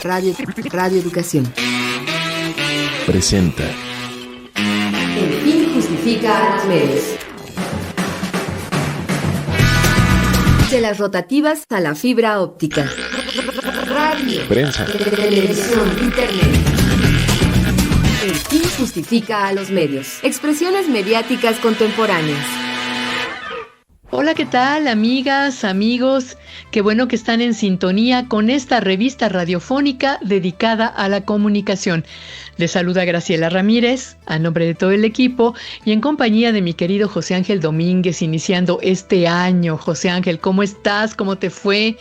Radio Educación presenta El fin justifica a los medios. De las rotativas a la fibra óptica. Radio, prensa, televisión, internet. El fin justifica a los medios. Expresiones mediáticas contemporáneas. Hola, ¿qué tal, amigas, amigos? Qué bueno que están en sintonía con esta revista radiofónica dedicada a la comunicación. Les saluda Graciela Ramírez, a nombre de todo el equipo y en compañía de mi querido José Ángel Domínguez, iniciando este año. José Ángel, ¿cómo estás? ¿Cómo te fue?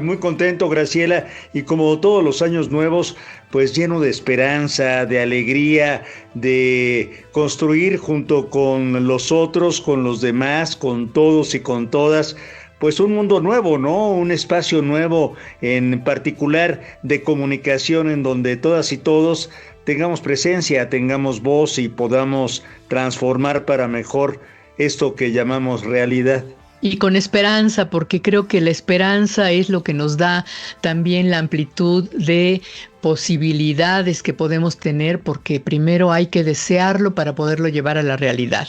Muy contento, Graciela, y como todos los años nuevos, pues lleno de esperanza, de alegría, de construir junto con los otros, con los demás, con todos y con todas, pues un mundo nuevo, ¿no? Un espacio nuevo, en particular de comunicación, en donde todas y todos tengamos presencia, tengamos voz y podamos transformar para mejor esto que llamamos realidad. Y con esperanza, porque creo que la esperanza es lo que nos da también la amplitud de posibilidades que podemos tener, porque primero hay que desearlo para poderlo llevar a la realidad.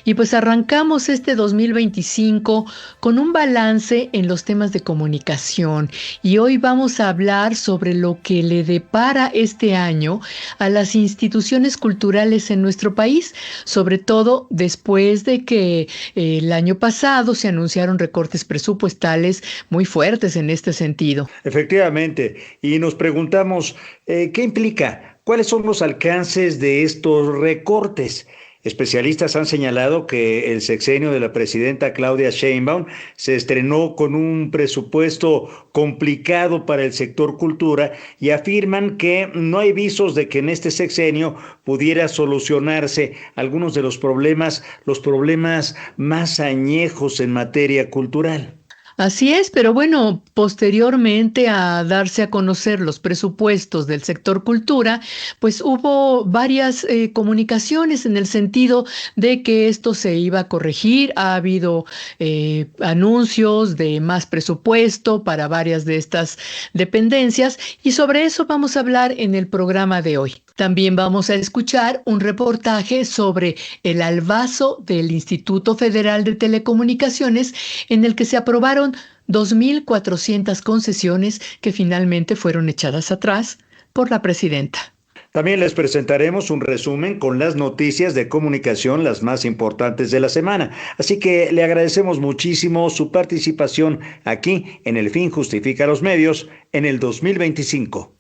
Y pues arrancamos este 2025 con un balance en los temas de comunicación, y hoy vamos a hablar sobre lo que le depara este año a las instituciones culturales en nuestro país, sobre todo después de que el año pasado se anunciaron recortes presupuestales muy fuertes en este sentido. Efectivamente, y nos preguntamos, ¿qué implica? ¿Cuáles son los alcances de estos recortes? Especialistas han señalado que el sexenio de la presidenta Claudia Sheinbaum se estrenó con un presupuesto complicado para el sector cultura y afirman que no hay visos de que en este sexenio pudiera solucionarse algunos de los problemas más añejos en materia cultural. Así es, pero bueno, posteriormente a darse a conocer los presupuestos del sector cultura, pues hubo varias comunicaciones en el sentido de que esto se iba a corregir. Ha habido anuncios de más presupuesto para varias de estas dependencias y sobre eso vamos a hablar en el programa de hoy. También vamos a escuchar un reportaje sobre el albazo del Instituto Federal de Telecomunicaciones, en el que se aprobaron 2,400 concesiones que finalmente fueron echadas atrás por la presidenta. También les presentaremos un resumen con las noticias de comunicación, las más importantes de la semana. Así que le agradecemos muchísimo su participación aquí en El Fin Justifica a los Medios en el 2025.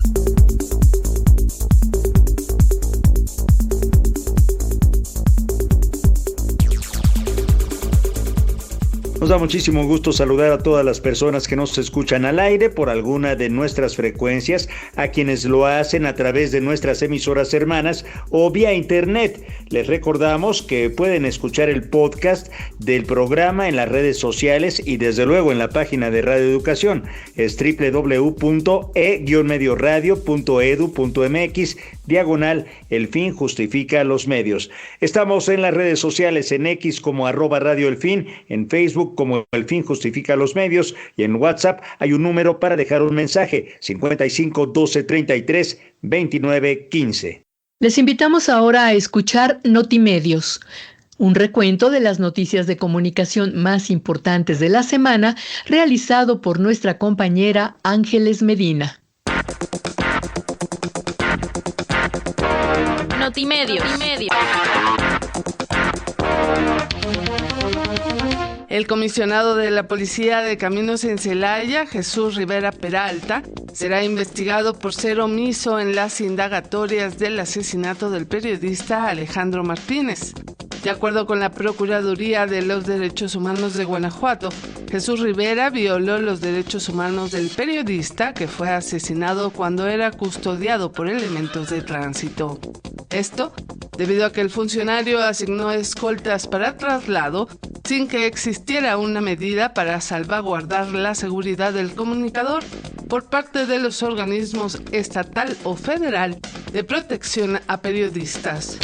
Nos da muchísimo gusto saludar a todas las personas que nos escuchan al aire por alguna de nuestras frecuencias, a quienes lo hacen a través de nuestras emisoras hermanas o vía internet. Les recordamos que pueden escuchar el podcast del programa en las redes sociales y desde luego en la página de Radio Educación. Es www.e-medioradio.edu.mx/El Fin Justifica los Medios. Estamos en las redes sociales, en X como @Radio El Fin, en Facebook como El Fin Justifica los Medios, y en WhatsApp hay un número para dejar un mensaje: 55 12 33 29 15. Les invitamos ahora a escuchar Notimedios, un recuento de las noticias de comunicación más importantes de la semana, realizado por nuestra compañera Ángeles Medina. Notimedios. El comisionado de la Policía de Caminos en Celaya, Jesús Rivera Peralta, será investigado por ser omiso en las indagatorias del asesinato del periodista Alejandro Martínez. De acuerdo con la Procuraduría de los Derechos Humanos de Guanajuato, Jesús Rivera violó los derechos humanos del periodista, que fue asesinado cuando era custodiado por elementos de tránsito. Esto debido a que el funcionario asignó escoltas para traslado sin que existiera una medida para salvaguardar la seguridad del comunicador por parte de los organismos estatal o federal de protección a periodistas.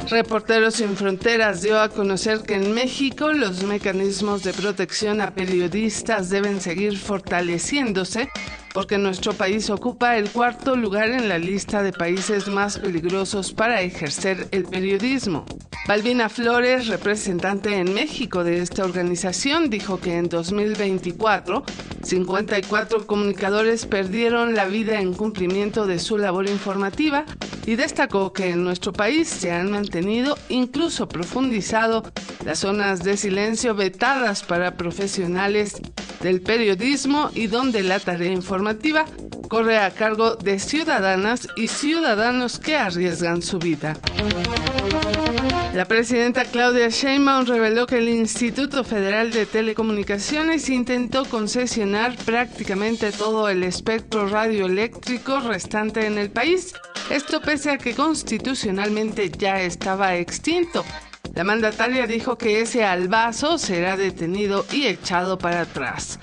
Reporteros Sin Fronteras dio a conocer que en México los mecanismos de protección a periodistas deben seguir fortaleciéndose porque nuestro país ocupa el 4º lugar en la lista de países más peligrosos para ejercer el periodismo. Balbina Flores, representante en México de esta organización, dijo que en 2024, 54 comunicadores perdieron la vida en cumplimiento de su labor informativa y destacó que en nuestro país se han mantenido, incluso profundizado, las zonas de silencio vetadas para profesionales del periodismo y donde la tarea informativa corre a cargo de ciudadanas y ciudadanos que arriesgan su vida. La presidenta Claudia Sheinbaum reveló que el Instituto Federal de Telecomunicaciones intentó concesionar prácticamente todo el espectro radioeléctrico restante en el país, esto pese a que constitucionalmente ya estaba extinto. La mandataria dijo que ese albazo será detenido y echado para atrás.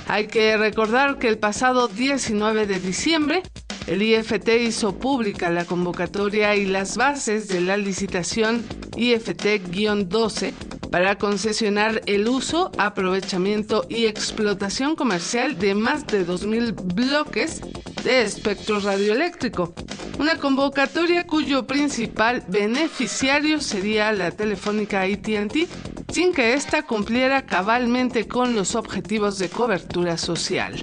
Hay que recordar que el pasado 19 de diciembre, el IFT hizo pública la convocatoria y las bases de la licitación IFT-12 para concesionar el uso, aprovechamiento y explotación comercial de más de 2,000 bloques de espectro radioeléctrico. Una convocatoria cuyo principal beneficiario sería la telefónica AT&T, sin que ésta cumpliera cabalmente con los objetivos de cobertura social.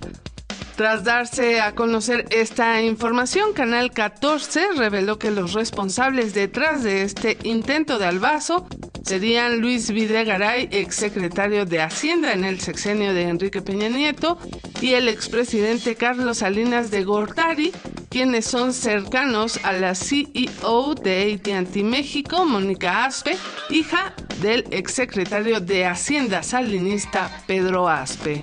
Tras darse a conocer esta información, Canal 14 reveló que los responsables detrás de este intento de albazo serían Luis Videgaray, exsecretario de Hacienda en el sexenio de Enrique Peña Nieto, y el expresidente Carlos Salinas de Gortari, quienes son cercanos a la CEO de AT&T México, Mónica Aspe, hija del exsecretario de Hacienda salinista Pedro Aspe.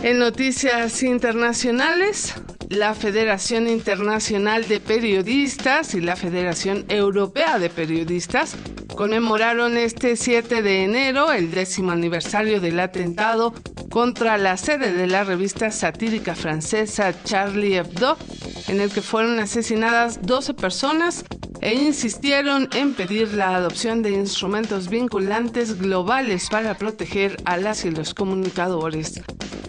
En noticias internacionales, la Federación Internacional de Periodistas y la Federación Europea de Periodistas conmemoraron este 7 de enero el 10º aniversario del atentado contra la sede de la revista satírica francesa Charlie Hebdo, en el que fueron asesinadas 12 personas e insistieron en pedir la adopción de instrumentos vinculantes globales para proteger a las y los comunicadores.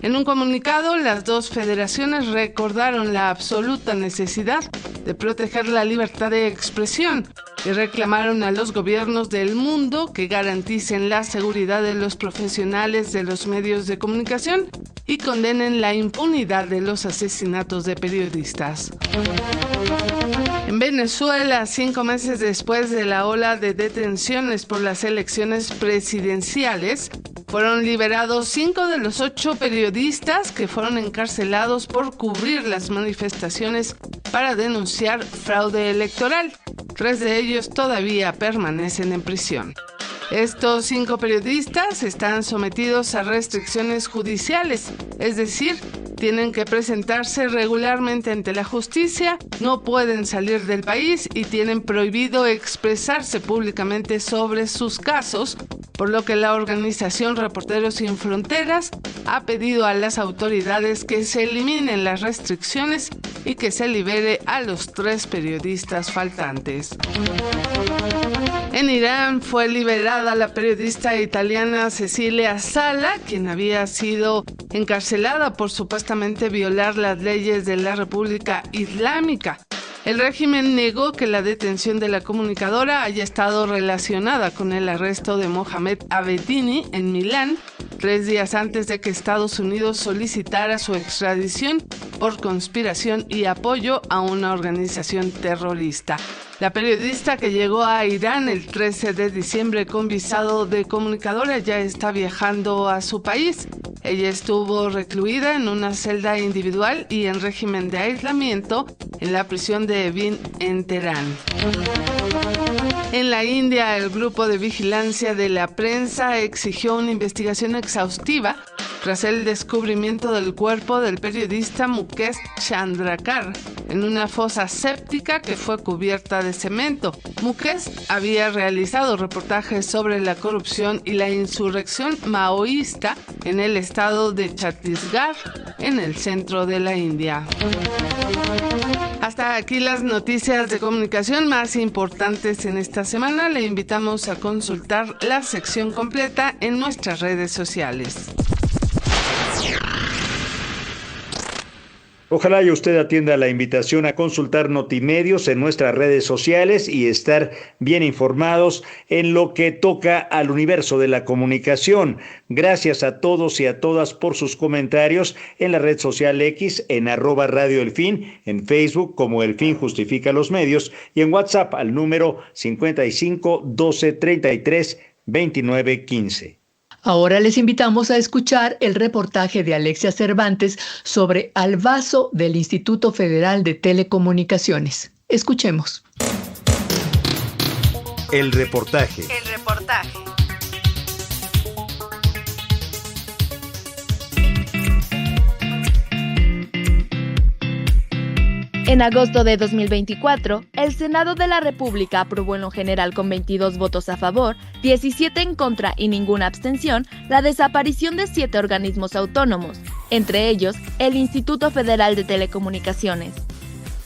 En un comunicado, las dos federaciones recordaron la absoluta necesidad de proteger la libertad de expresión y reclamaron a los gobiernos del mundo que garanticen la seguridad de los profesionales de los medios de comunicación y condenen la impunidad de los asesinatos de periodistas. En Venezuela, 5 meses después de la ola de detenciones por las elecciones presidenciales, fueron liberados 5 de los 8 periodistas que fueron encarcelados por cubrir las manifestaciones para denunciar fraude electoral. 3 de ellos todavía permanecen en prisión. Estos 5 periodistas están sometidos a restricciones judiciales, es decir, tienen que presentarse regularmente ante la justicia, no pueden salir del país y tienen prohibido expresarse públicamente sobre sus casos, por lo que la organización Reporteros Sin Fronteras ha pedido a las autoridades que se eliminen las restricciones y que se libere a los 3 periodistas faltantes. En Irán fue liberada la periodista italiana Cecilia Sala, quien había sido encarcelada por supuestamente violar las leyes de la República Islámica. El régimen negó que la detención de la comunicadora haya estado relacionada con el arresto de Mohamed Abedini en Milán, 3 días antes de que Estados Unidos solicitara su extradición por conspiración y apoyo a una organización terrorista. La periodista, que llegó a Irán el 13 de diciembre con visado de comunicadora, ya está viajando a su país. Ella estuvo recluida en una celda individual y en régimen de aislamiento en la prisión de Evin en Teherán. En la India, el grupo de vigilancia de la prensa exigió una investigación exhaustiva tras el descubrimiento del cuerpo del periodista Mukesh Chandrakar, en una fosa séptica que fue cubierta de cemento. Múquez había realizado reportajes sobre la corrupción y la insurrección maoísta en el estado de Chhattisgarh, en el centro de la India. Hasta aquí las noticias de comunicación más importantes en esta semana. Le invitamos a consultar la sección completa en nuestras redes sociales. Ojalá y usted atienda la invitación a consultar Notimedios en nuestras redes sociales y estar bien informados en lo que toca al universo de la comunicación. Gracias a todos y a todas por sus comentarios en la red social X, en @Radio El Fin, en Facebook como El Fin Justifica los Medios y en WhatsApp al número 55 12 33 29 15. Ahora les invitamos a escuchar el reportaje de Alexia Cervantes sobre Albazo del Instituto Federal de Telecomunicaciones. Escuchemos. El reportaje. En agosto de 2024, el Senado de la República aprobó en lo general con 22 votos a favor, 17 en contra y ninguna abstención la desaparición de 7 organismos autónomos, entre ellos el Instituto Federal de Telecomunicaciones.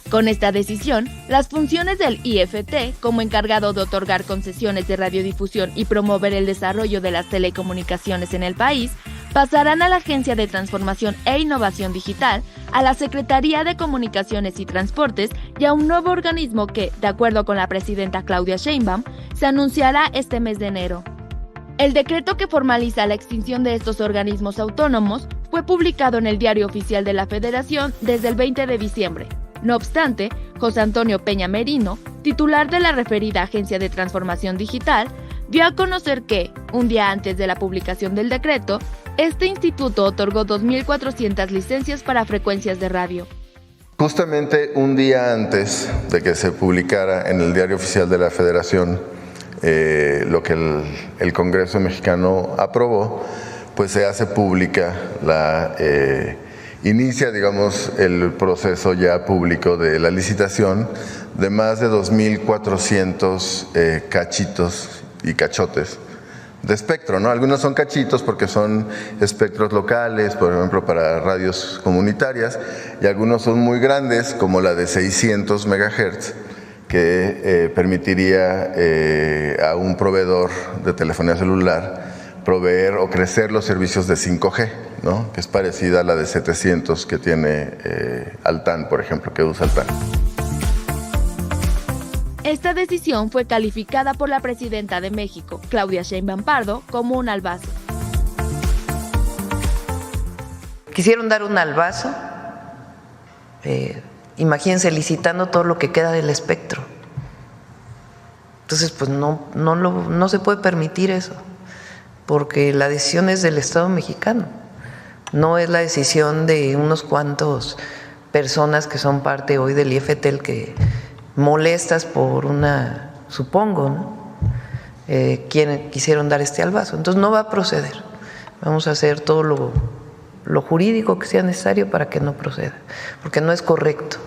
Con esta decisión, las funciones del IFT, como encargado de otorgar concesiones de radiodifusión y promover el desarrollo de las telecomunicaciones en el país, pasarán a la Agencia de Transformación e Innovación Digital, a la Secretaría de Comunicaciones y Transportes y a un nuevo organismo que, de acuerdo con la presidenta Claudia Sheinbaum, se anunciará este mes de enero. El decreto que formaliza la extinción de estos organismos autónomos fue publicado en el Diario Oficial de la Federación desde el 20 de diciembre. No obstante, José Antonio Peña Merino, titular de la referida Agencia de Transformación Digital, dio a conocer que, un día antes de la publicación del decreto, este instituto otorgó 2.400 licencias para frecuencias de radio. Justamente un día antes de que se publicara en el Diario Oficial de la Federación lo que el Congreso mexicano aprobó, pues se hace pública inicia, digamos, el proceso ya público de la licitación de más de 2.400 cachitos y cachotes de espectro, ¿no? Algunos son cachitos porque son espectros locales, por ejemplo, para radios comunitarias, y algunos son muy grandes, como la de 600 MHz, que permitiría a un proveedor de telefonía celular proveer o crecer los servicios de 5G, ¿no? Que es parecida a la de 700 que tiene Altán, por ejemplo, que usa Altán. Esta decisión fue calificada por la presidenta de México, Claudia Sheinbaum Pardo, como un albazo. Quisieron dar un albazo, imagínense licitando todo lo que queda del espectro. Entonces, pues no se puede permitir eso, porque la decisión es del Estado mexicano, no es la decisión de unos cuantos personas que son parte hoy del IFT, que molestas por supongo, ¿no? Quienes quisieron dar este albazo. Entonces no va a proceder. Vamos a hacer todo lo jurídico que sea necesario para que no proceda, porque no es correcto.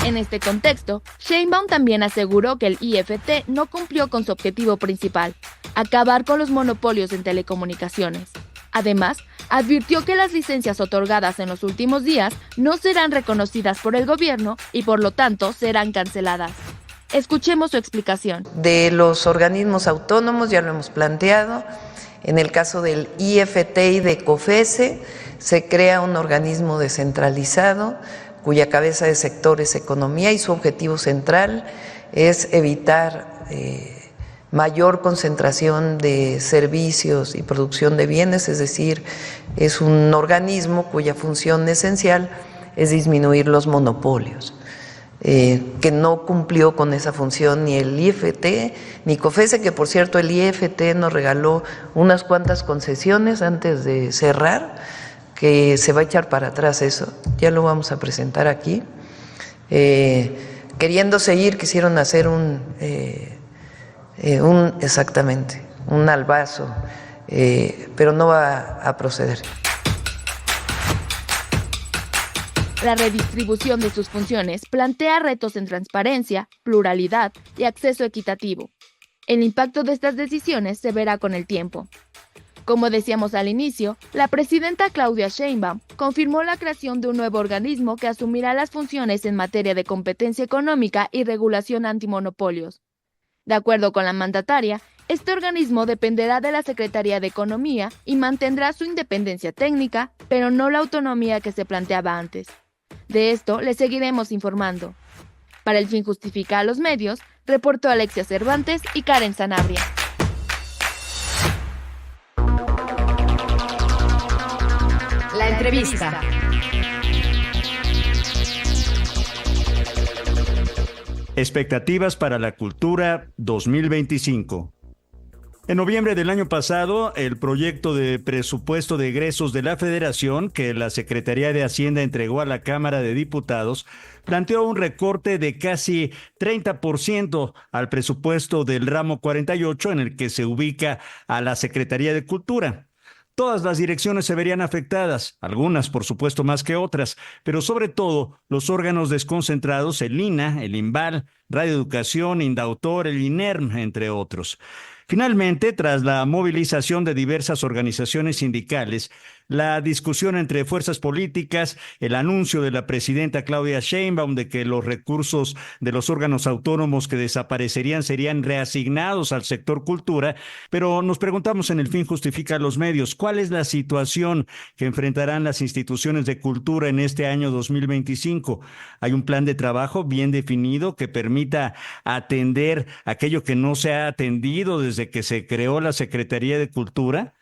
En este contexto, Sheinbaum también aseguró que el IFT no cumplió con su objetivo principal, acabar con los monopolios en telecomunicaciones. Además, advirtió que las licencias otorgadas en los últimos días no serán reconocidas por el gobierno y por lo tanto serán canceladas. Escuchemos su explicación. De los organismos autónomos ya lo hemos planteado. En el caso del IFT y de COFESE se crea un organismo descentralizado cuya cabeza de sector es economía y su objetivo central es evitar mayor concentración de servicios y producción de bienes, es decir, es un organismo cuya función esencial es disminuir los monopolios, que no cumplió con esa función ni el IFT ni COFESE, que por cierto el IFT nos regaló unas cuantas concesiones antes de cerrar, que se va a echar para atrás eso, ya lo vamos a presentar aquí. Queriendo seguir, quisieron hacer exactamente, un albazo, pero no va a proceder. La redistribución de sus funciones plantea retos en transparencia, pluralidad y acceso equitativo. El impacto de estas decisiones se verá con el tiempo. Como decíamos al inicio, la presidenta Claudia Sheinbaum confirmó la creación de un nuevo organismo que asumirá las funciones en materia de competencia económica y regulación antimonopolios. De acuerdo con la mandataria, este organismo dependerá de la Secretaría de Economía y mantendrá su independencia técnica, pero no la autonomía que se planteaba antes. De esto le seguiremos informando. Para El Fin Justifica a los Medios, reportó Alexia Cervantes y Karen Sanabria. La entrevista. Expectativas para la cultura 2025. En noviembre del año pasado, el proyecto de presupuesto de egresos de la Federación, que la Secretaría de Hacienda entregó a la Cámara de Diputados, planteó un recorte de casi 30% al presupuesto del ramo 48, en el que se ubica a la Secretaría de Cultura. Todas las direcciones se verían afectadas, algunas por supuesto más que otras, pero sobre todo los órganos desconcentrados, el INAH, el INVAL, Radio Educación, Indautor, el INERM, entre otros. Finalmente, tras la movilización de diversas organizaciones sindicales, la discusión entre fuerzas políticas, el anuncio de la presidenta Claudia Sheinbaum de que los recursos de los órganos autónomos que desaparecerían serían reasignados al sector cultura, pero nos preguntamos en El Fin Justifica a los Medios, ¿cuál es la situación que enfrentarán las instituciones de cultura en este año 2025? ¿Hay un plan de trabajo bien definido que permita atender aquello que no se ha atendido desde que se creó la Secretaría de Cultura?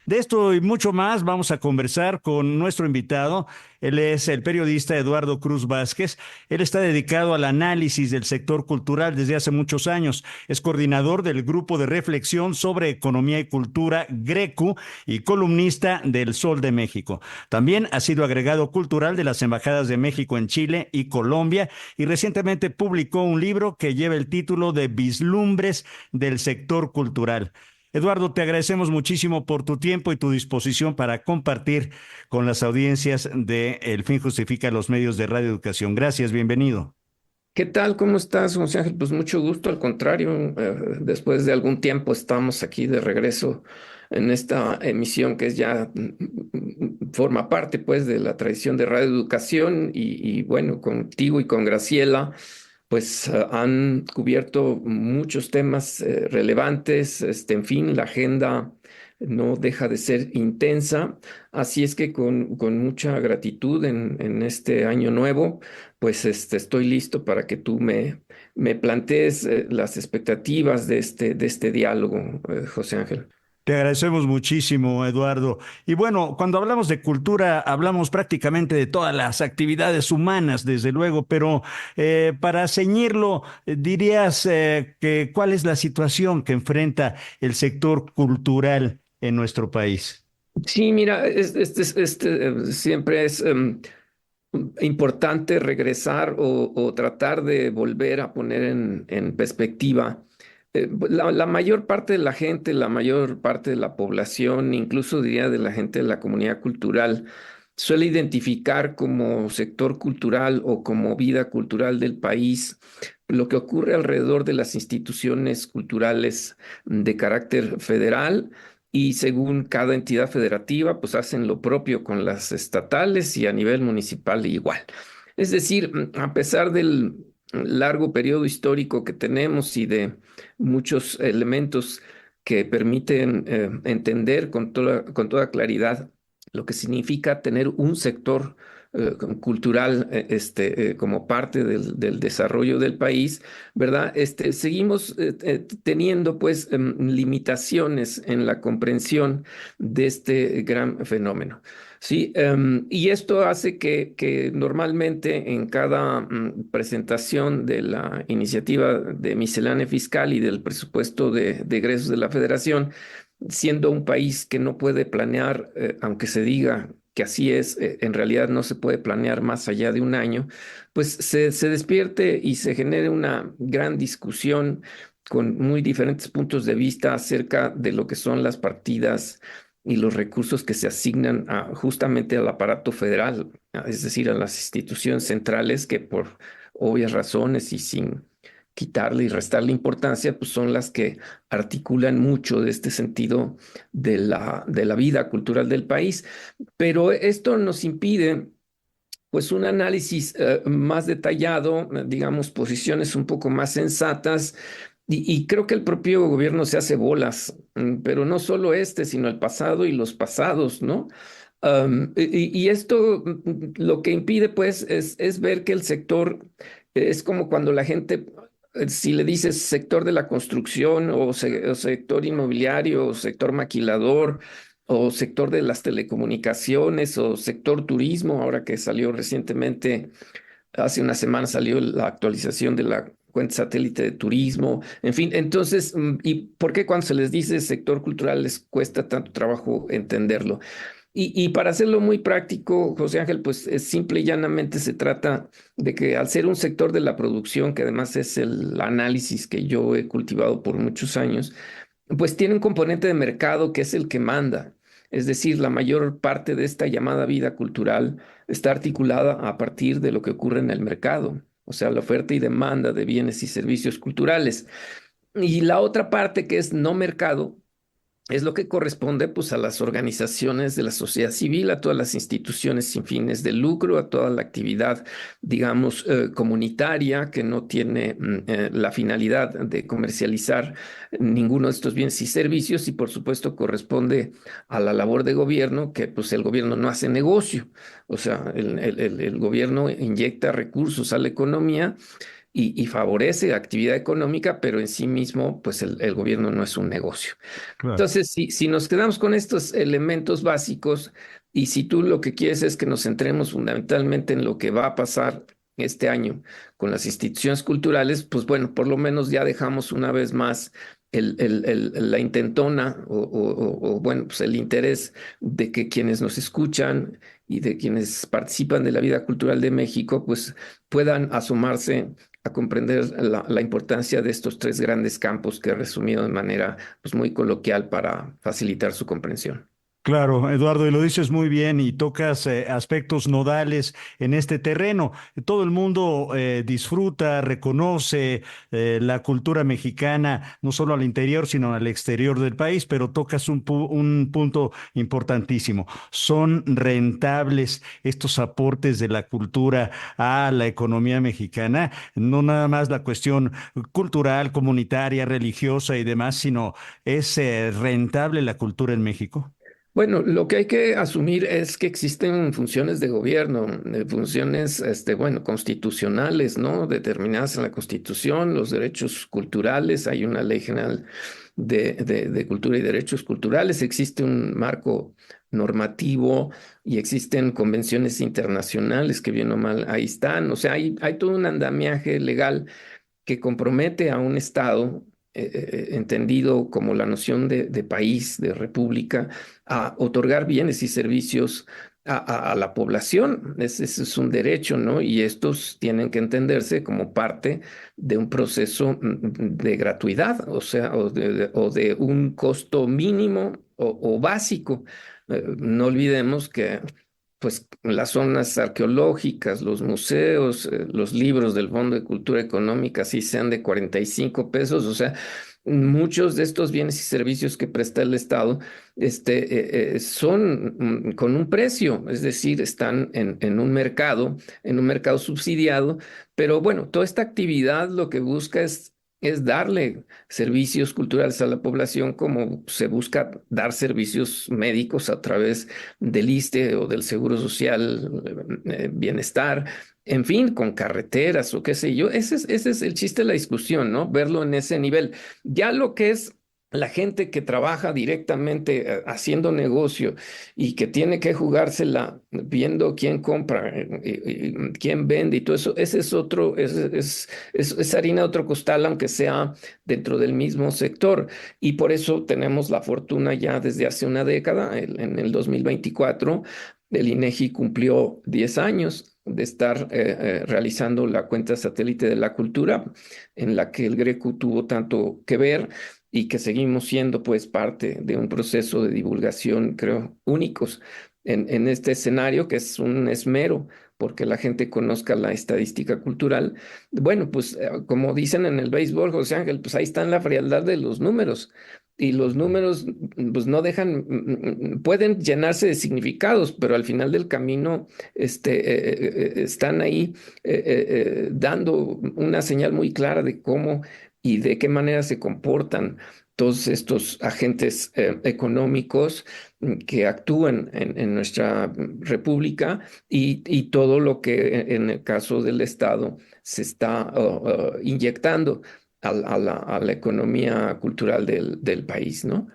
De esto y mucho más vamos a conversar con nuestro invitado. Él es el periodista Eduardo Cruz Vázquez. Él está dedicado al análisis del sector cultural desde hace muchos años. Es coordinador del Grupo de Reflexión sobre Economía y Cultura, GRECU, y columnista del Sol de México. También ha sido agregado cultural de las embajadas de México en Chile y Colombia, y recientemente publicó un libro que lleva el título de Vislumbres del sector cultural. Eduardo, te agradecemos muchísimo por tu tiempo y tu disposición para compartir con las audiencias de El Fin Justifica los Medios de Radio Educación. Gracias, bienvenido. ¿Qué tal? ¿Cómo estás, José Ángel? Pues mucho gusto, al contrario, después de algún tiempo estamos aquí de regreso en esta emisión que ya forma parte pues de la tradición de Radio Educación y bueno, contigo y con Graciela pues han cubierto muchos temas relevantes. En fin, la agenda no deja de ser intensa, así es que con mucha gratitud en este año nuevo, pues estoy listo para que tú me plantees las expectativas de este diálogo, José Ángel. Te agradecemos muchísimo, Eduardo. Y bueno, cuando hablamos de cultura, hablamos prácticamente de todas las actividades humanas, desde luego, pero para ceñirlo, dirías que ¿cuál es la situación que enfrenta el sector cultural en nuestro país? Sí, mira, siempre es importante regresar o tratar de volver a poner en perspectiva. La mayor parte de la gente, la mayor parte de la población, incluso diría de la gente de la comunidad cultural, suele identificar como sector cultural o como vida cultural del país lo que ocurre alrededor de las instituciones culturales de carácter federal, y según cada entidad federativa, pues hacen lo propio con las estatales y a nivel municipal igual. Es decir, a pesar del largo periodo histórico que tenemos y de muchos elementos que permiten entender con toda claridad lo que significa tener un sector cultural como parte del desarrollo del país, ¿verdad? Seguimos teniendo pues limitaciones en la comprensión de este gran fenómeno. Sí, y esto hace que normalmente en cada presentación de la iniciativa de miscelánea fiscal y del presupuesto de egresos de la Federación, siendo un país que no puede planear, aunque se diga que así es, en realidad no se puede planear más allá de un año, pues se despierte y se genere una gran discusión con muy diferentes puntos de vista acerca de lo que son las partidas y los recursos que se asignan justamente al aparato federal, es decir, a las instituciones centrales que por obvias razones y sin quitarle y restarle importancia, pues son las que articulan mucho de este sentido de la vida cultural del país. Pero esto nos impide pues un análisis más detallado, digamos, posiciones un poco más sensatas, y creo que el propio gobierno se hace bolas, pero no solo sino el pasado y los pasados, ¿no? Y esto lo que impide, pues, es ver que el sector es como cuando la gente, si le dices sector de la construcción o sector inmobiliario o sector maquilador, o sector de las telecomunicaciones, o sector turismo, ahora que salió recientemente, hace una semana salió la actualización de la cuenta satélite de turismo, en fin, entonces, ¿y por qué cuando se les dice sector cultural les cuesta tanto trabajo entenderlo? Y para hacerlo muy práctico, José Ángel, pues simple y llanamente se trata de que al ser un sector de la producción, que además es el análisis que yo he cultivado por muchos años, pues tiene un componente de mercado que es el que manda. Es decir, la mayor parte de esta llamada vida cultural está articulada a partir de lo que ocurre en el mercado, o sea, la oferta y demanda de bienes y servicios culturales. Y la otra parte, que es no mercado, es lo que corresponde pues a las organizaciones de la sociedad civil, a todas las instituciones sin fines de lucro, a toda la actividad, digamos, comunitaria, que no tiene la finalidad de comercializar ninguno de estos bienes y servicios, y por supuesto corresponde a la labor de gobierno, que pues el gobierno no hace negocio, o sea, el gobierno inyecta recursos a la economía y favorece la actividad económica, pero en sí mismo, pues el gobierno no es un negocio. Claro. Entonces, si nos quedamos con estos elementos básicos, y si tú lo que quieres es que nos centremos fundamentalmente en lo que va a pasar este año con las instituciones culturales, pues bueno, por lo menos ya dejamos una vez más la intentona o bueno, pues el interés de que quienes nos escuchan y de quienes participan de la vida cultural de México, pues puedan asomarse a comprender la importancia de estos tres grandes campos que he resumido de manera pues, muy coloquial para facilitar su comprensión. Claro, Eduardo, y lo dices muy bien y tocas aspectos nodales en este terreno. Todo el mundo disfruta, reconoce la cultura mexicana, no solo al interior, sino al exterior del país, pero tocas un punto importantísimo. ¿Son rentables estos aportes de la cultura a la economía mexicana? No nada más la cuestión cultural, comunitaria, religiosa y demás, sino ¿es rentable la cultura en México? Bueno, lo que hay que asumir es que existen funciones de gobierno, funciones, bueno, constitucionales, ¿no? Determinadas en la Constitución, los derechos culturales, hay una ley general de cultura y derechos culturales, existe un marco normativo y existen convenciones internacionales que bien o mal ahí están, o sea, hay todo un andamiaje legal que compromete a un Estado entendido como la noción de país, de república, a otorgar bienes y servicios a la población. Ese es un derecho, ¿no? Y estos tienen que entenderse como parte de un proceso de gratuidad, o sea, o de un costo mínimo o básico. No olvidemos que pues las zonas arqueológicas, los museos, los libros del Fondo de Cultura Económica, así sean de 45 pesos, o sea, muchos de estos bienes y servicios que presta el Estado son con un precio, es decir, están en un mercado subsidiado, pero bueno, toda esta actividad lo que busca es darle servicios culturales a la población como se busca dar servicios médicos a través del ISSSTE o del Seguro Social, Bienestar, en fin, con carreteras o qué sé yo. Ese es el chiste de la discusión, ¿no? Verlo en ese nivel. Ya lo que es la gente que trabaja directamente haciendo negocio y que tiene que jugársela viendo quién compra, quién vende y todo eso, ese es otro, es harina de otro costal, aunque sea dentro del mismo sector. Y por eso tenemos la fortuna ya desde hace una década, en el 2024, el INEGI cumplió 10 años. de estar realizando la cuenta satélite de la cultura, en la que el Greco tuvo tanto que ver y que seguimos siendo pues parte de un proceso de divulgación, creo, únicos en este escenario, que es un esmero porque la gente conozca la estadística cultural. Bueno, pues como dicen en el béisbol, José Ángel, pues ahí está la frialdad de los números. Y los números, pues no dejan, pueden llenarse de significados, pero al final del camino están ahí dando una señal muy clara de cómo y de qué manera se comportan todos estos agentes económicos que actúan en nuestra república y todo lo que en el caso del Estado se está inyectando a la economía cultural del país, ¿no?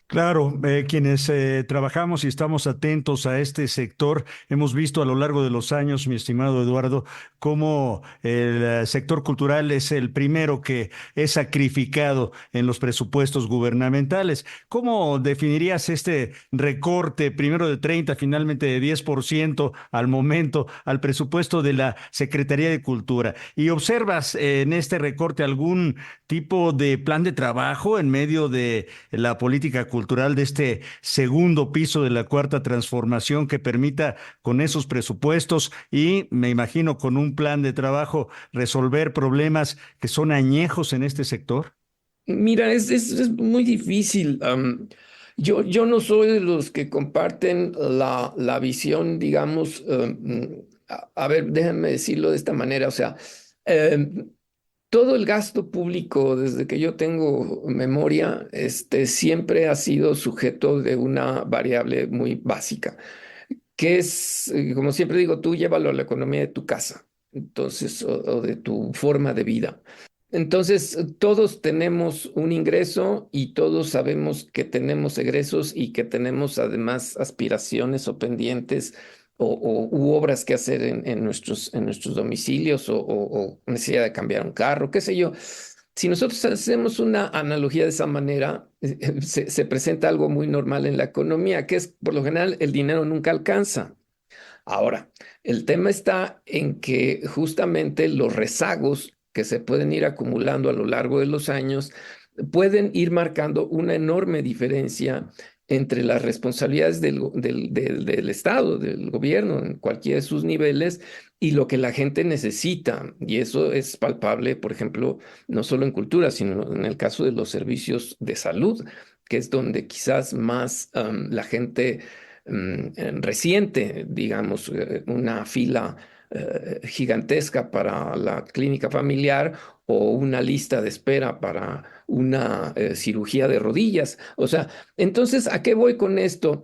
Claro, quienes trabajamos y estamos atentos a este sector, hemos visto a lo largo de los años, mi estimado Eduardo, cómo el sector cultural es el primero que es sacrificado en los presupuestos gubernamentales. ¿Cómo definirías este recorte, primero de 30, finalmente de 10% al momento, al presupuesto de la Secretaría de Cultura? ¿Y observas en este recorte algún tipo de plan de trabajo en medio de la política cultural de este segundo piso de la cuarta transformación que permita con esos presupuestos y me imagino con un plan de trabajo resolver problemas que son añejos en este sector? Mira, es muy difícil. Yo no soy de los que comparten la visión, digamos, a ver, déjenme decirlo de esta manera, o sea, em, todo el gasto público, desde que yo tengo memoria, siempre ha sido sujeto de una variable muy básica, que es, como siempre digo, tú llévalo a la economía de tu casa, entonces, o de tu forma de vida. Entonces, todos tenemos un ingreso y todos sabemos que tenemos egresos y que tenemos además aspiraciones o pendientes u obras que hacer en nuestros domicilios o necesidad de cambiar un carro, qué sé yo. Si nosotros hacemos una analogía de esa manera, se presenta algo muy normal en la economía, que es por lo general el dinero nunca alcanza. Ahora, el tema está en que justamente los rezagos que se pueden ir acumulando a lo largo de los años pueden ir marcando una enorme diferencia entre las responsabilidades del Estado, del gobierno, en cualquiera de sus niveles, y lo que la gente necesita. Y eso es palpable, por ejemplo, no solo en cultura, sino en el caso de los servicios de salud, que es donde quizás más la gente reciente, digamos, una fila gigantesca para la clínica familiar o una lista de espera para una cirugía de rodillas. O sea, entonces, ¿a qué voy con esto?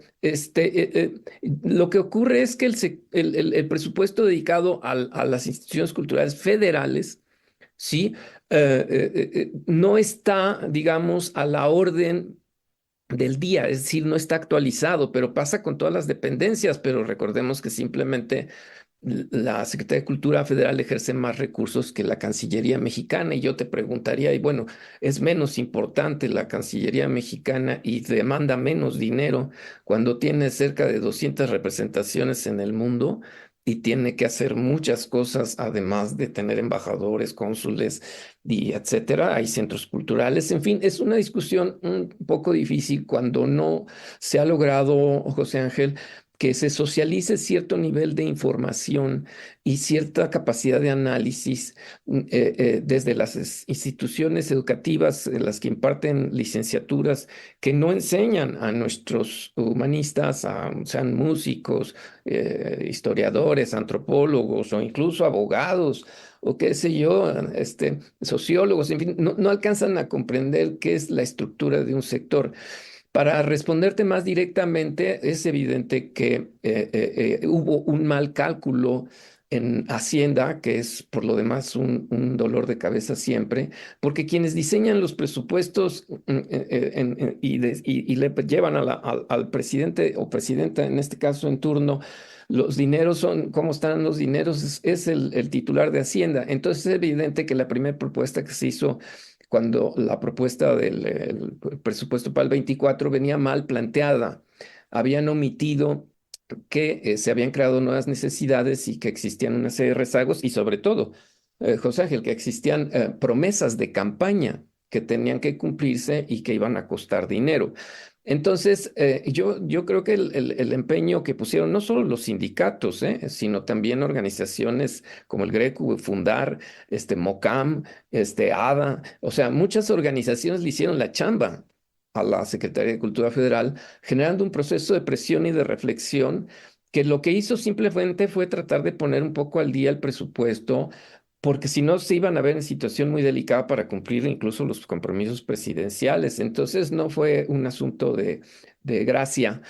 Lo que ocurre es que el presupuesto dedicado a las instituciones culturales federales, ¿sí? No está, digamos, a la orden del día, es decir, no está actualizado, pero pasa con todas las dependencias, pero recordemos que simplemente la Secretaría de Cultura Federal ejerce más recursos que la Cancillería Mexicana y yo te preguntaría, y bueno, es menos importante la Cancillería Mexicana y demanda menos dinero cuando tiene cerca de 200 representaciones en el mundo y tiene que hacer muchas cosas, además de tener embajadores, cónsules y etcétera. Hay centros culturales, en fin, es una discusión un poco difícil cuando no se ha logrado, José Ángel, que se socialice cierto nivel de información y cierta capacidad de análisis desde las instituciones educativas, las que imparten licenciaturas, que no enseñan a nuestros humanistas, sean músicos, historiadores, antropólogos o incluso abogados o qué sé yo, sociólogos, en fin, no alcanzan a comprender qué es la estructura de un sector. Para responderte más directamente, es evidente que hubo un mal cálculo en Hacienda, que es por lo demás un dolor de cabeza siempre, porque quienes diseñan los presupuestos y le llevan al presidente o presidenta, en este caso en turno, los dineros son, ¿cómo están los dineros? Es el titular de Hacienda. Entonces es evidente que la primera propuesta que se hizo cuando la propuesta del presupuesto para el 24 venía mal planteada. Habían omitido que se habían creado nuevas necesidades y que existían una serie de rezagos y sobre todo, José Ángel, que existían promesas de campaña que tenían que cumplirse y que iban a costar dinero. Entonces, yo creo que el empeño que pusieron no solo los sindicatos, sino también organizaciones como el Greco, Fundar, MOCAM, ADA, o sea, muchas organizaciones le hicieron la chamba a la Secretaría de Cultura Federal, generando un proceso de presión y de reflexión que lo que hizo simplemente fue tratar de poner un poco al día el presupuesto, porque si no se iban a ver en situación muy delicada para cumplir incluso los compromisos presidenciales. Entonces no fue un asunto de gracia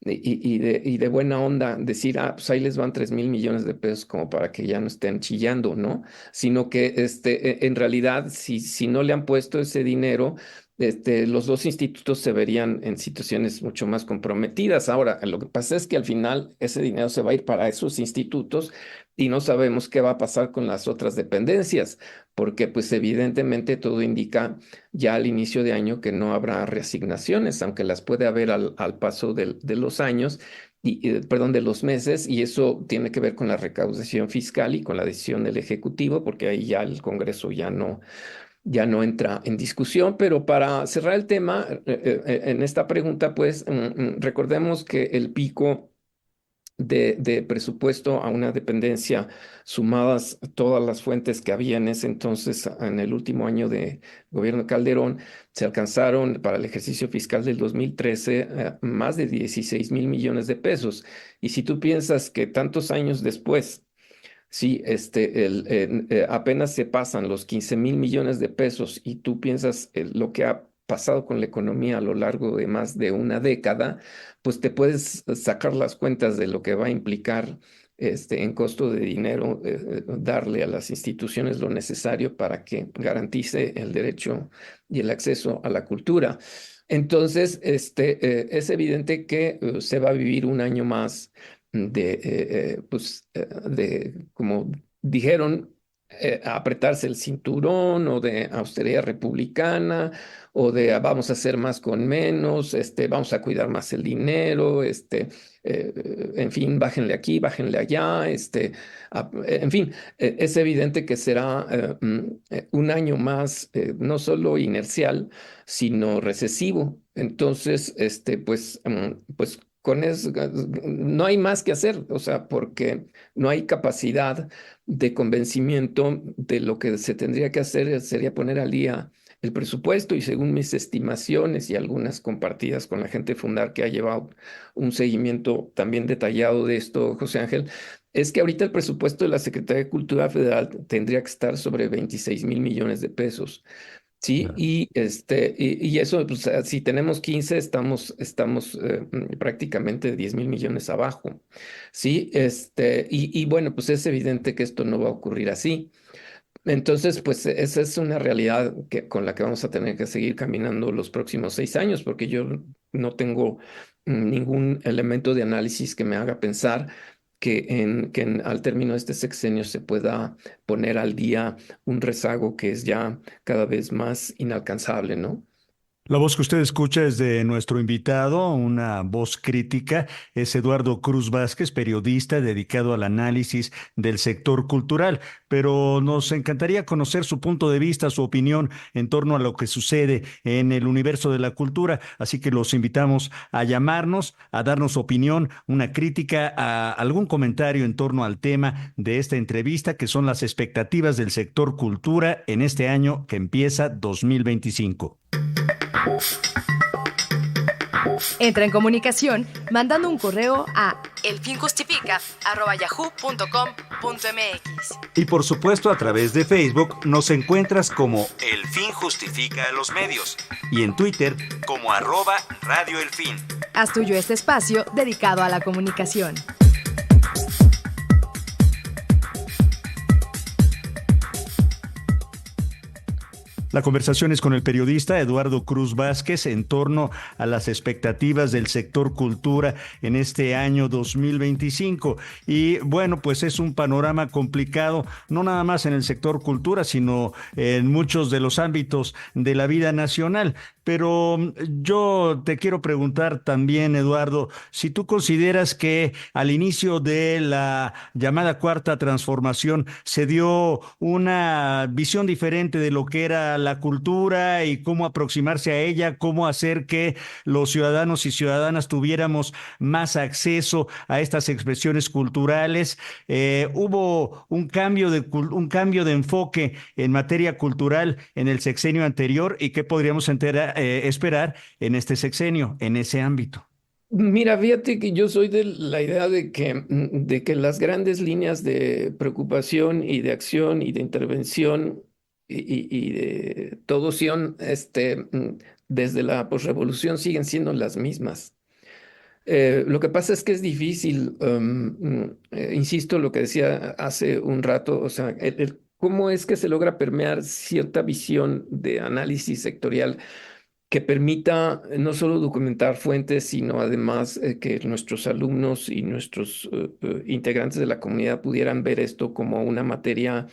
y de buena onda decir, pues ahí les van 3,000 millones de pesos como para que ya no estén chillando, ¿no? Sino que en realidad si no le han puesto ese dinero, los dos institutos se verían en situaciones mucho más comprometidas. Ahora, lo que pasa es que al final ese dinero se va a ir para esos institutos y no sabemos qué va a pasar con las otras dependencias, porque pues evidentemente todo indica ya al inicio de año que no habrá reasignaciones, aunque las puede haber al paso de los años, perdón, de los meses, y eso tiene que ver con la recaudación fiscal y con la decisión del Ejecutivo, porque ahí ya el Congreso ya no entra en discusión. Pero para cerrar el tema, en esta pregunta, pues recordemos que el pico de presupuesto a una dependencia, sumadas todas las fuentes que había en ese entonces, en el último año de gobierno de Calderón, se alcanzaron para el ejercicio fiscal del 2013 más de 16,000 millones de pesos. Y si tú piensas que tantos años después, sí, apenas se pasan los 15,000 millones de pesos y tú piensas lo que ha pasado con la economía a lo largo de más de una década, pues te puedes sacar las cuentas de lo que va a implicar en costo de dinero darle a las instituciones lo necesario para que garantice el derecho y el acceso a la cultura. Entonces, es evidente que se va a vivir un año más de como dijeron, apretarse el cinturón, o de austeridad republicana, o de vamos a hacer más con menos, vamos a cuidar más el dinero, en fin, bájenle aquí, bájenle allá, en fin, es evidente que será un año más no solo inercial, sino recesivo. Entonces, pues con eso no hay más que hacer, o sea, porque no hay capacidad de convencimiento. De lo que se tendría que hacer sería poner al día el presupuesto, y según mis estimaciones y algunas compartidas con la gente de Fundar, que ha llevado un seguimiento también detallado de esto, José Ángel, es que ahorita el presupuesto de la Secretaría de Cultura Federal tendría que estar sobre 26,000 millones de pesos. Sí, y eso, pues, si tenemos 15, estamos prácticamente 10,000 millones abajo. Sí, y bueno, pues es evidente que esto no va a ocurrir así. Entonces, pues esa es una realidad con la que vamos a tener que seguir caminando los próximos 6 años, porque yo no tengo ningún elemento de análisis que me haga pensar que al término de este sexenio se pueda poner al día un rezago que es ya cada vez más inalcanzable, ¿no? La voz que usted escucha es de nuestro invitado, una voz crítica, es Eduardo Cruz Vázquez, periodista dedicado al análisis del sector cultural, pero nos encantaría conocer su punto de vista, su opinión en torno a lo que sucede en el universo de la cultura, así que los invitamos a llamarnos, a darnos su opinión, una crítica, a algún comentario en torno al tema de esta entrevista, que son las expectativas del sector cultura en este año que empieza 2025. Entra en comunicación mandando un correo a elfinjustifica@yahoo.com.mx. Y por supuesto, a través de Facebook nos encuentras como El Fin Justifica los Medios, y en Twitter como @Radio El Fin. Haz tuyo este espacio dedicado a la comunicación. La conversación es con el periodista Eduardo Cruz Vázquez en torno a las expectativas del sector cultura en este año 2025. Y bueno, pues es un panorama complicado, no nada más en el sector cultura, sino en muchos de los ámbitos de la vida nacional. pero yo te quiero preguntar también, Eduardo, si tú consideras que al inicio de la llamada cuarta transformación se dio una visión diferente de lo que era la cultura y cómo aproximarse a ella, cómo hacer que los ciudadanos y ciudadanas tuviéramos más acceso a estas expresiones culturales. Hubo un cambio de enfoque en materia cultural en el sexenio anterior y qué podríamos esperar en este sexenio, en ese ámbito. Mira, fíjate que yo soy de la idea de que las grandes líneas de preocupación y de acción y de intervención y de todo Sion, desde la posrevolución siguen siendo las mismas. Lo que pasa es que es difícil, insisto, lo que decía hace un rato, o sea, cómo es que se logra permear cierta visión de análisis sectorial que permita no solo documentar fuentes, sino además que nuestros alumnos y nuestros integrantes de la comunidad pudieran ver esto como una materia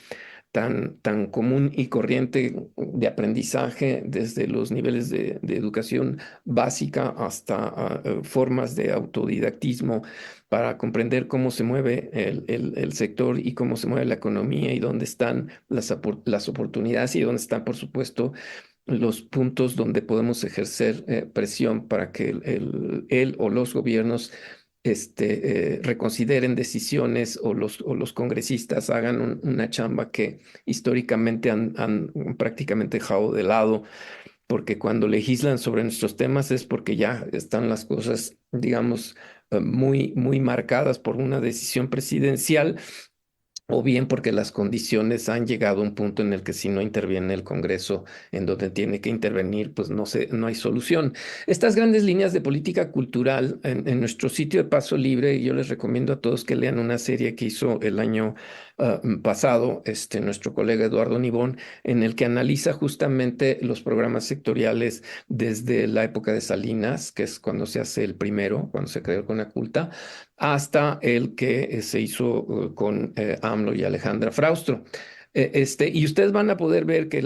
tan común y corriente de aprendizaje desde los niveles de educación básica hasta formas de autodidactismo para comprender cómo se mueve el sector y cómo se mueve la economía y dónde están las oportunidades y dónde están, por supuesto, los puntos donde podemos ejercer presión para que él o los gobiernos reconsideren decisiones o los congresistas hagan una chamba que históricamente han prácticamente dejado de lado, porque cuando legislan sobre nuestros temas es porque ya están las cosas, digamos, muy, muy marcadas por una decisión presidencial, o bien porque las condiciones han llegado a un punto en el que si no interviene el Congreso en donde tiene que intervenir, pues no hay solución. Estas grandes líneas de política cultural en nuestro sitio de Paso Libre, yo les recomiendo a todos que lean una serie que hizo el año pasado nuestro colega Eduardo Nibón, en el que analiza justamente los programas sectoriales desde la época de Salinas, que es cuando se hace el primero, cuando se creó el Conaculta, hasta el que se hizo con AMLO y Alejandra Fraustro. Y ustedes van a poder ver que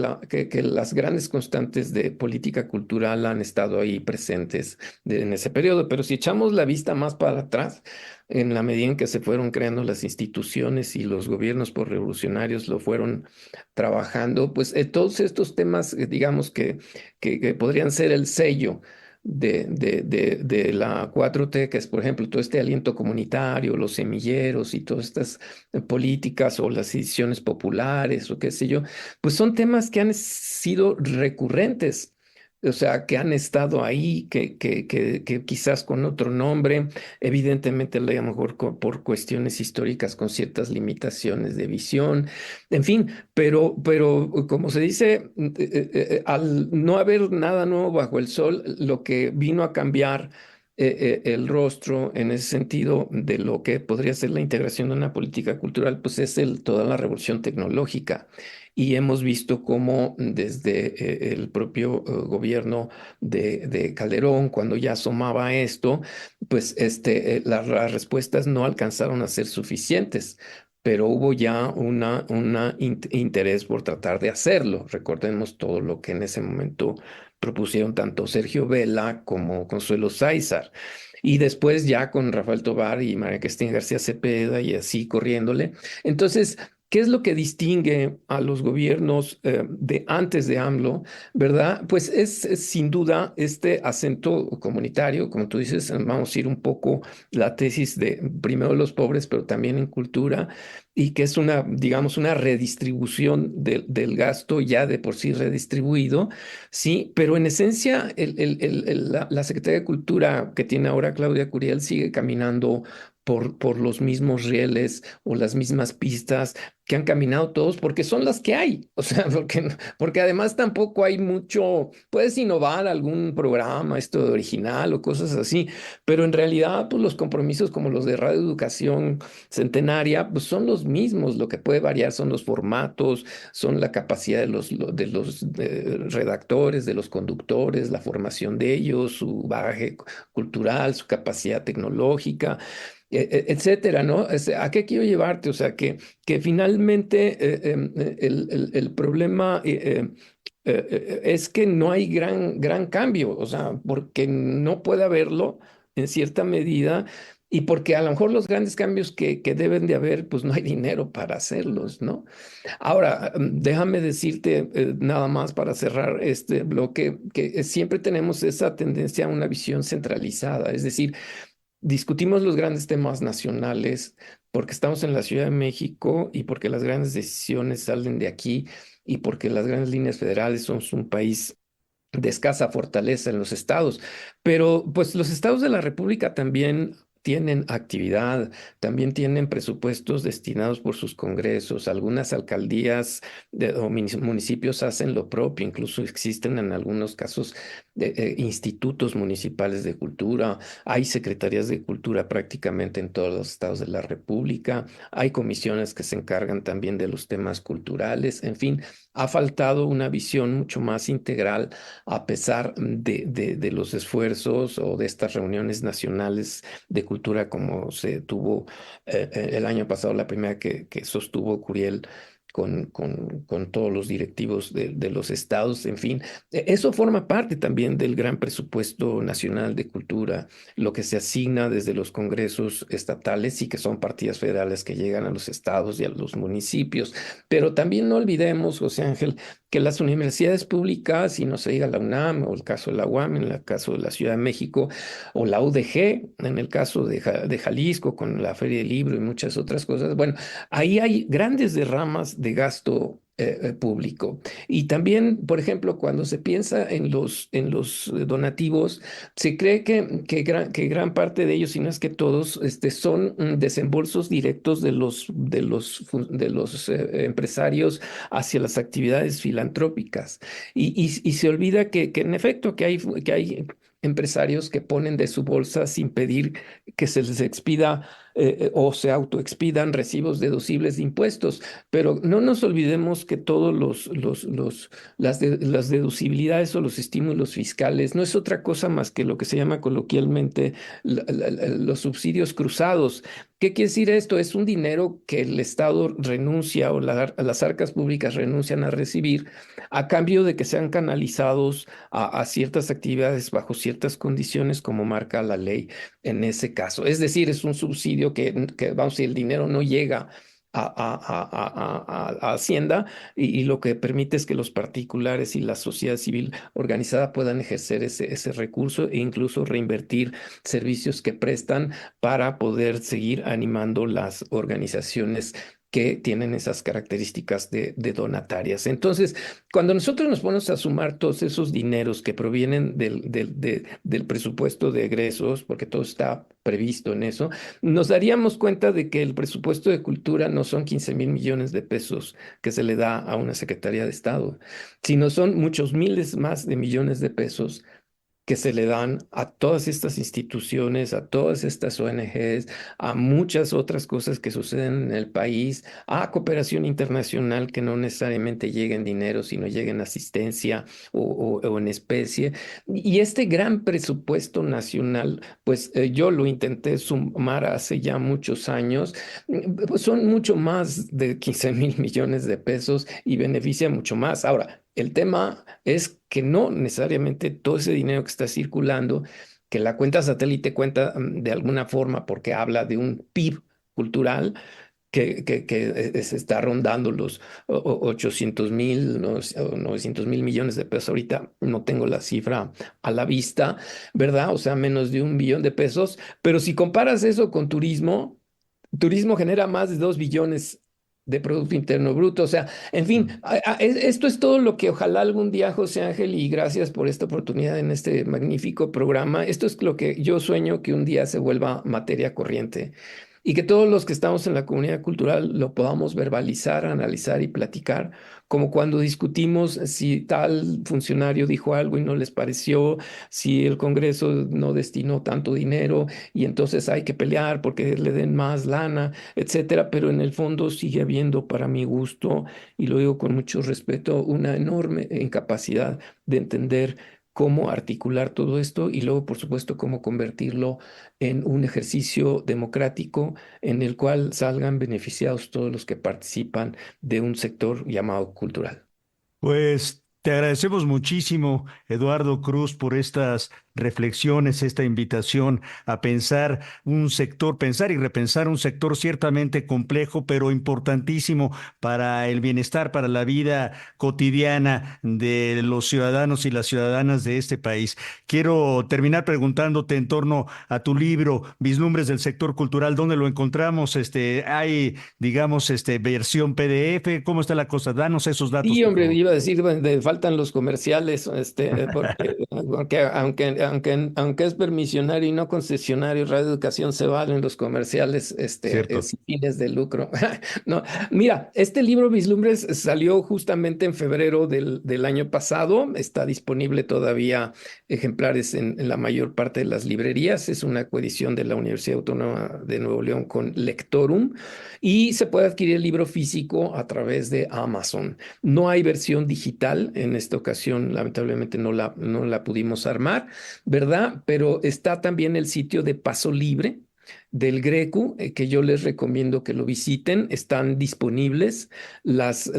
las grandes constantes de política cultural han estado ahí presentes en ese periodo, pero si echamos la vista más para atrás, en la medida en que se fueron creando las instituciones y los gobiernos por revolucionarios lo fueron trabajando, pues todos estos temas, digamos que podrían ser el sello de la 4T, que es, por ejemplo, todo este aliento comunitario, los semilleros y todas estas políticas o las decisiones populares o qué sé yo, pues son temas que han sido recurrentes. O sea, que han estado ahí, que quizás con otro nombre, evidentemente a lo mejor por cuestiones históricas con ciertas limitaciones de visión, en fin, pero como se dice, al no haber nada nuevo bajo el sol, lo que vino a cambiar el rostro en ese sentido de lo que podría ser la integración de una política cultural, pues es toda la revolución tecnológica. Y hemos visto cómo desde el propio gobierno de Calderón, cuando ya asomaba esto, pues las respuestas no alcanzaron a ser suficientes, pero hubo ya un interés por tratar de hacerlo. Recordemos todo lo que en ese momento propusieron tanto Sergio Vela como Consuelo Sáizar. Y después ya con Rafael Tovar y María Cristina García Cepeda y así corriéndole. Entonces, ¿qué es lo que distingue a los gobiernos de antes de AMLO, verdad? Pues es sin duda este acento comunitario, como tú dices, vamos a ir un poco la tesis de primero los pobres, pero también en cultura, y que es digamos, una redistribución del gasto ya de por sí redistribuido, sí, pero en esencia la Secretaría de Cultura que tiene ahora Claudia Curiel sigue caminando por los mismos rieles o las mismas pistas que han caminado todos, porque son las que hay. O sea, porque además tampoco hay mucho, puedes innovar algún programa, esto de original o cosas así, pero en realidad pues los compromisos como los de Radio Educación Centenaria pues son los mismos. Lo que puede variar son los formatos, son la capacidad de los redactores, de los conductores, la formación de ellos, su bagaje cultural, su capacidad tecnológica, etcétera, ¿no? ¿A qué quiero llevarte? O sea, que finalmente el problema es que no hay gran cambio, o sea, porque no puede haberlo en cierta medida y porque a lo mejor los grandes cambios que deben de haber, pues no hay dinero para hacerlos, ¿no? Ahora, déjame decirte nada más para cerrar este bloque, que siempre tenemos esa tendencia a una visión centralizada, es decir, discutimos los grandes temas nacionales porque estamos en la Ciudad de México y porque las grandes decisiones salen de aquí y porque las grandes líneas federales somos un país de escasa fortaleza en los estados, pero pues los estados de la República también tienen actividad, también tienen presupuestos destinados por sus congresos, algunas alcaldías o municipios hacen lo propio, incluso existen en algunos casos institutos municipales de cultura, hay secretarías de cultura prácticamente en todos los estados de la República, hay comisiones que se encargan también de los temas culturales, en fin, ha faltado una visión mucho más integral a pesar de los esfuerzos o de estas reuniones nacionales de cultura como se tuvo el año pasado, la primera que sostuvo Curiel con todos los directivos de los estados, en fin, eso forma parte también del gran presupuesto nacional de cultura, lo que se asigna desde los congresos estatales y que son partidas federales que llegan a los estados y a los municipios. Pero también no olvidemos, José Ángel, que las universidades públicas, y no se diga la UNAM o el caso de la UAM, en el caso de la Ciudad de México, o la UDG, en el caso de Jalisco, con la Feria del Libro y muchas otras cosas, bueno, ahí hay grandes derramas de gasto público. Y también, por ejemplo, cuando se piensa en los donativos, se cree que gran parte de ellos, si no es que todos, son desembolsos directos de los empresarios hacia las actividades filantrópicas. Y se olvida que en efecto que hay empresarios que ponen de su bolsa sin pedir que se les expida o se autoexpidan recibos deducibles de impuestos. Pero no nos olvidemos que todos las deducibilidades o los estímulos fiscales no es otra cosa más que lo que se llama coloquialmente los subsidios cruzados. ¿Qué quiere decir esto? Es un dinero que el Estado renuncia o las arcas públicas renuncian a recibir a cambio de que sean canalizados a ciertas actividades bajo ciertas condiciones como marca la ley en ese caso. Es decir, es un subsidio que vamos a decir, el dinero no llega a Hacienda y lo que permite es que los particulares y la sociedad civil organizada puedan ejercer ese recurso e incluso reinvertir servicios que prestan para poder seguir animando las organizaciones que tienen esas características de donatarias. Entonces, cuando nosotros nos ponemos a sumar todos esos dineros que provienen del presupuesto de egresos, porque todo está previsto en eso, nos daríamos cuenta de que el presupuesto de cultura no son 15,000 millones de pesos que se le da a una Secretaría de Estado, sino son muchos miles más de millones de pesos que se le dan a todas estas instituciones, a todas estas ONGs, a muchas otras cosas que suceden en el país, a cooperación internacional que no necesariamente llega en dinero, sino llega en asistencia o en especie. Y este gran presupuesto nacional, pues yo lo intenté sumar hace ya muchos años, pues son mucho más de 15,000 millones de pesos y beneficia mucho más. Ahora, el tema es que no necesariamente todo ese dinero que está circulando, que la cuenta satélite cuenta de alguna forma porque habla de un PIB cultural que se está rondando los 800,000, 900,000 millones de pesos. Ahorita no tengo la cifra a la vista, ¿verdad? O sea, menos de 1 billón de pesos. Pero si comparas eso con turismo genera más de 2 billones de Producto Interno Bruto. O sea, en fin, esto es todo lo que ojalá algún día, José Ángel, y gracias por esta oportunidad en este magnífico programa. Esto es lo que yo sueño que un día se vuelva materia corriente y que todos los que estamos en la comunidad cultural lo podamos verbalizar, analizar y platicar, como cuando discutimos si tal funcionario dijo algo y no les pareció, si el Congreso no destinó tanto dinero y entonces hay que pelear porque le den más lana, etcétera, pero en el fondo sigue habiendo, para mi gusto, y lo digo con mucho respeto, una enorme incapacidad de entender cómo articular todo esto y luego, por supuesto, cómo convertirlo en un ejercicio democrático en el cual salgan beneficiados todos los que participan de un sector llamado cultural. Pues Te agradecemos muchísimo, Eduardo Cruz, por estas reflexiones, esta invitación a pensar un sector, pensar y repensar un sector ciertamente complejo, pero importantísimo para el bienestar, para la vida cotidiana de los ciudadanos y las ciudadanas de este país. Quiero terminar preguntándote en torno a tu libro, Vislumbres del Sector Cultural, ¿dónde lo encontramos? Hay, digamos, versión PDF, ¿cómo está la cosa? Danos esos datos. Sí, hombre, iba a decir, faltan los comerciales, porque aunque es permisionario y no concesionario, Radio Educación se valen los comerciales sin fines de lucro. No, mira, este libro Vislumbres salió justamente en febrero del año pasado, está disponible todavía ejemplares en la mayor parte de las librerías, es una coedición de la Universidad Autónoma de Nuevo León con Lectorum, y se puede adquirir el libro físico a través de Amazon. No hay versión digital, en esta ocasión lamentablemente no la pudimos armar, ¿verdad? Pero está también el sitio de Paso Libre del Grecu, que yo les recomiendo que lo visiten. Están disponibles las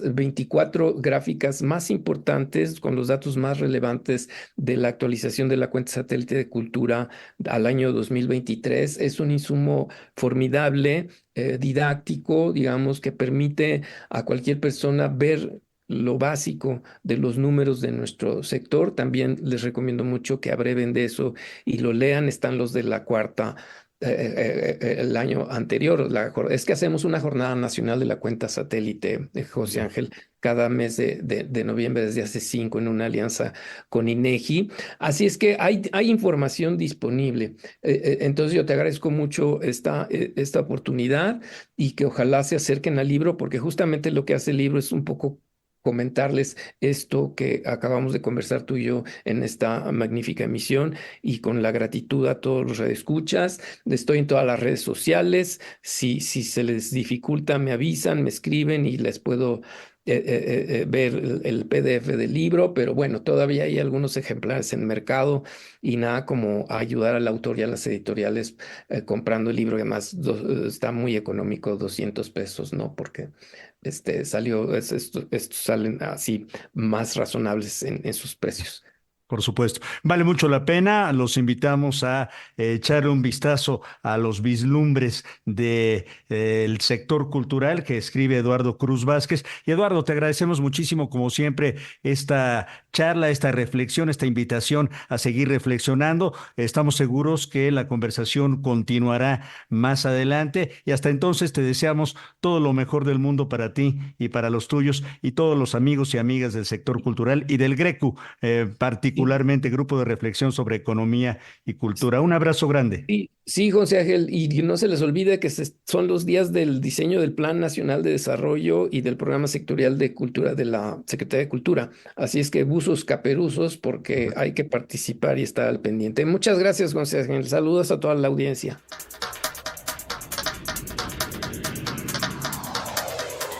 24 gráficas más importantes con los datos más relevantes de la actualización de la cuenta satélite de cultura al año 2023. Es un insumo formidable, didáctico, digamos, que permite a cualquier persona ver lo básico de los números de nuestro sector. También les recomiendo mucho que abreven de eso y lo lean. Están los de la cuarta el año anterior. Es que hacemos una jornada nacional de la cuenta satélite, José Ángel, cada mes de noviembre desde hace 5 en una alianza con INEGI. Así es que hay información disponible. Entonces yo te agradezco mucho esta oportunidad y que ojalá se acerquen al libro, porque justamente lo que hace el libro es un poco comentarles esto que acabamos de conversar tú y yo en esta magnífica emisión, y con la gratitud a todos los radioescuchas. Estoy en todas las redes sociales. Si se les dificulta, me avisan, me escriben y les puedo ver el PDF del libro, pero bueno, todavía hay algunos ejemplares en mercado y nada como ayudar al autor y a las editoriales comprando el libro, que además está muy económico, 200 pesos, ¿no? Porque estos salen así más razonables en sus precios. Por supuesto. Vale mucho la pena. Los invitamos a echarle un vistazo a los vislumbres del sector cultural que escribe Eduardo Cruz Vázquez. Y Eduardo, te agradecemos muchísimo, como siempre, esta charla, esta reflexión, esta invitación a seguir reflexionando. Estamos seguros que la conversación continuará más adelante, y hasta entonces te deseamos todo lo mejor del mundo para ti y para los tuyos y todos los amigos y amigas del sector cultural y del Grecu, particularmente Grupo de Reflexión sobre Economía y Cultura. Un abrazo grande. Sí, José Ángel, y no se les olvide que son los días del diseño del Plan Nacional de Desarrollo y del Programa Sectorial de Cultura de la Secretaría de Cultura. Así es que buzos caperuzos, porque hay que participar y estar al pendiente. Muchas gracias, José Ángel. Saludos a toda la audiencia.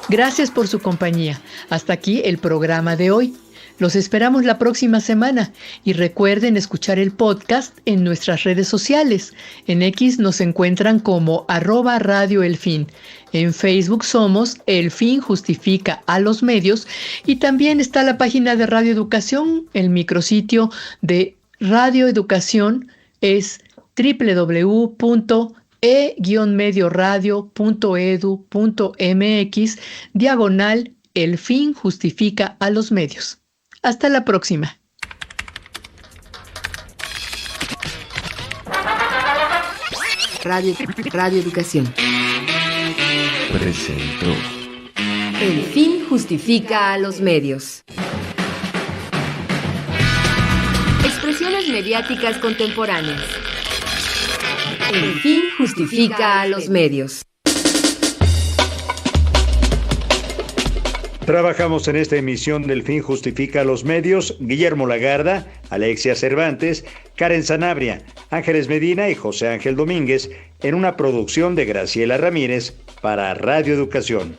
Gracias por su compañía. Hasta aquí el programa de hoy. Los esperamos la próxima semana y recuerden escuchar el podcast en nuestras redes sociales. En X nos encuentran como @radioelfin. En Facebook somos El Fin Justifica a los Medios, y también está la página de Radio Educación. El micrositio de Radio Educación es www.e-medioradio.edu.mx/ El Fin Justifica a los Medios. Hasta la próxima. Radio Educación presentó El Fin Justifica a los Medios. Expresiones mediáticas contemporáneas. El Fin Justifica a los Medios. Trabajamos en esta emisión del Fin Justifica a los Medios Guillermo Lagarda, Alexia Cervantes, Karen Sanabria, Ángeles Medina y José Ángel Domínguez, en una producción de Graciela Ramírez para Radio Educación.